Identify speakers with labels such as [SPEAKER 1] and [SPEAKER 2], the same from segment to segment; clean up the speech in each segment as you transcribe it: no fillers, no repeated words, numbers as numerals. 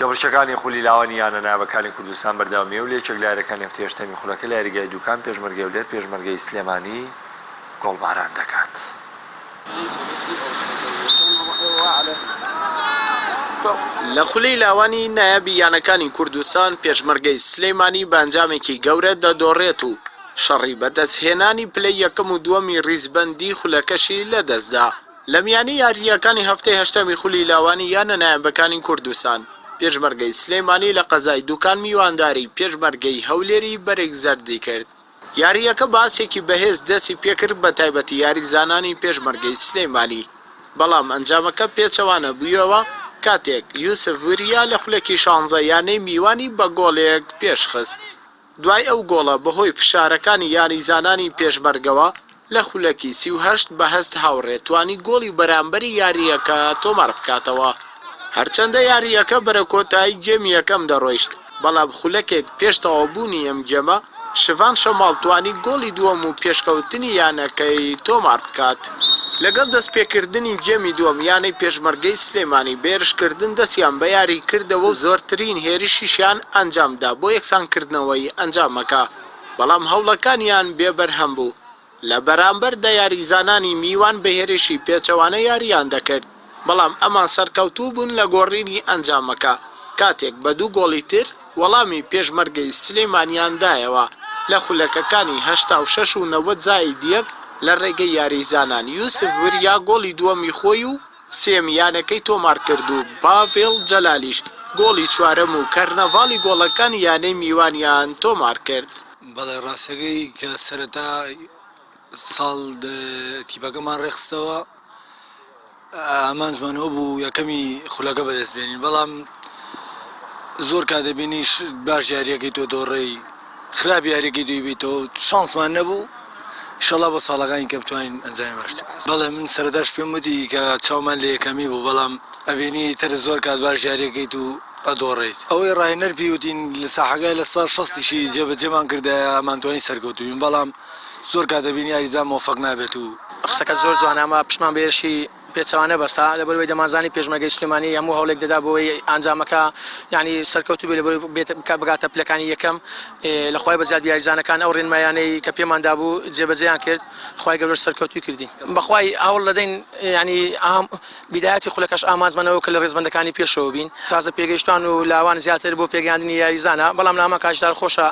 [SPEAKER 1] چێبڕچەکانی خولی لاوانی یانە نایابەکانی کوردستان بەردەوامێ و لێکێک لە یاریەکانی هەفتەی هەشتەمی خولەکە لە یاریگای دووکان پێشمەرگەی ولێر پێشمەرگەی سلێمانی گۆڵباران دەکات.
[SPEAKER 2] لە خولەی لاوانی نایابی یانەکانی کوردستان پێشمەرگەی سلێمانی بەنجامێکی گەورە دەدۆڕێت و شەڕی بەدەستهێنانی پلەی یەکەم و دووەمی ریزبەندی خولەکەشی لەدەستدا. لە میانەی یاریەکانی هەفتەی هەشتەمی خولی لاوانی یانە نایابەکانی کوردستان پێشمەرگەی سلێمانی لە قەزای دووکان میوانداری پێشمەرگەی هەولێری بەرێک زەردی کرد. یاریەکە باسێکی بەهێز دەستی پێکرد بە تایبەتی یاریزانانی پێشمەرگەی سلێمانی، بەڵام ئەنجامەکە پێچەوانە بوویەوە کاتێک یوسف وریا لە خولێکی 16 یانەی میوانی بە گۆڵێک پێشخست. دوای ئەو گۆڵە بەهۆی فشارەکانی یاریزانانی پێشمەرگەوە لە خولەکی 38 بەهەست هاوڕێ توانی گۆڵی بەرامبەری یاریەکە تۆمار بکاتەوە. هەرچەندە یاریەکە بەرە کۆتایی گێمی یەکەم دەڕۆیشت، بەڵام خولەکێک پێشتەوابوونی ئەم گێمە شڤان شەماڵ توانی گۆڵی دووەم و پێشکەوتنی یانەکەی تۆمار بکات. لەگەڵ دەستپێکردنی گێمی دووەم یانەی پێشمەرگەی سلێمانی بێرشکردن دەستیان بە یاری کردەوە و زۆرترین هێرشیشیان ئەنجامدا بۆ یەکسانکردنەوەی ئەنجامەکە، بەڵام هەوڵەکانیان بێبەرهەم بوو. لە بەرامبەردا یاریزانانی میوان بە هێرشی پێچەوانە یاریان دەکرد، بەڵام ئەمان سەرکەوتوو بوون لە گۆڕینی ئەنجامەکە کاتێک بە 2 گۆڵی تر وەڵامی پێشمەرگەی سلێمانیاندایەوە لە خولەکەکانی 86 و 90 زائیدیەک لە ڕێگەی یاریزانان. یوسف وریا گۆڵی دووەمی خۆی و سێمیانەکەی تۆمار کرد و پاڤێڵ جەلالیش گۆڵی چوارەم و کەرنەڤاڵی گۆڵەکانی یانەی میوانیان تۆمار کرد.
[SPEAKER 3] بەڵێ ڕاستەکەی کە سەرەتا ساڵ تیپەکەمان ڕێخستەوە ئامان زمانەوە بوو یەکەمی خولەکە بەدەستبێنین، بەڵام زۆر کاتەبینی باش یاریەکەی تۆ دۆڕێی خراپ یاریەکەی دوی بیتەوە شانسمان نەبوو. ئینشەڵا بۆ ساڵەکانی کە بتوانین ئەنجامی باشتر. بەڵێ من سەرەتاش پێم وتی کە چاومان لە یەکەمی بوو، بەڵام ئەبینی تر زۆر کات باش یاریەکەیت و ئەدۆڕێیت. ئەوەی ڕاهێنەر پێوتین لە ساحەکەی لە ساڵ 60شی جێبەجێمان کردایە ئەمانتوانی سەرکەوتوبین، بەڵام زۆر کاتەبینی یاریزان مۆفەق نابێت و
[SPEAKER 4] قسەکەت زۆر جوانە، ئەمە پشمان بێشی پێچەوانە بەستا لەبەرەوەی دەمانزانی پێشمەرگەی سلێمانی هەموو هەوڵێک دەدا بۆی ئەنجامەکە ینی سەرکەوتوو بێت لەبەر بگاتە پلەکانی یەکەم. لەخوای بەزیاد یاریزانەکان ئەو ڕێنمایانەی کە پێماندا بوو جێبەجێیان کرد، خوای گەورە سەرکەوتوی کردی. بەخوای هەوڵ دەدەین ینی بیدایەتی خولەکەش ئامانجمانەوە کە لە ڕێزبەندەکانی پێشەوە بین تازە پێگەیشتوان و لاوان زیاتر بۆ پێگەاندنی یاریزانە، بەڵام لە ئەمە کاشدار خۆشە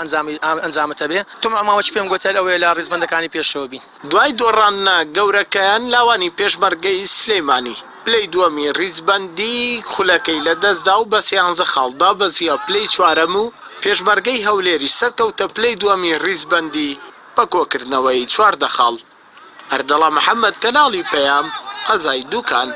[SPEAKER 4] ئەنجامەتە بێ. تۆم ئەماوەچ پێم گوتە ئەوەیە لە ڕێزبەندەکانی پێشەوە بین.
[SPEAKER 2] دوای دۆڕانە گەورەکەیان لاوانی پێشمەرگەی سلێمانی پلەی دووەمی ریزبەندی خولەکەی لە دەستدا و بە 13 خاڵدا بەزیە پلەی چوارەم و پێشمەرگەی هەولێری سەرکەوتە پلەی دووەمی ریزبەندی بە کۆکردنەوەی 14 خاڵ. هەردەڵا محەممەد کەناڵی پەیام قەزای دووکان.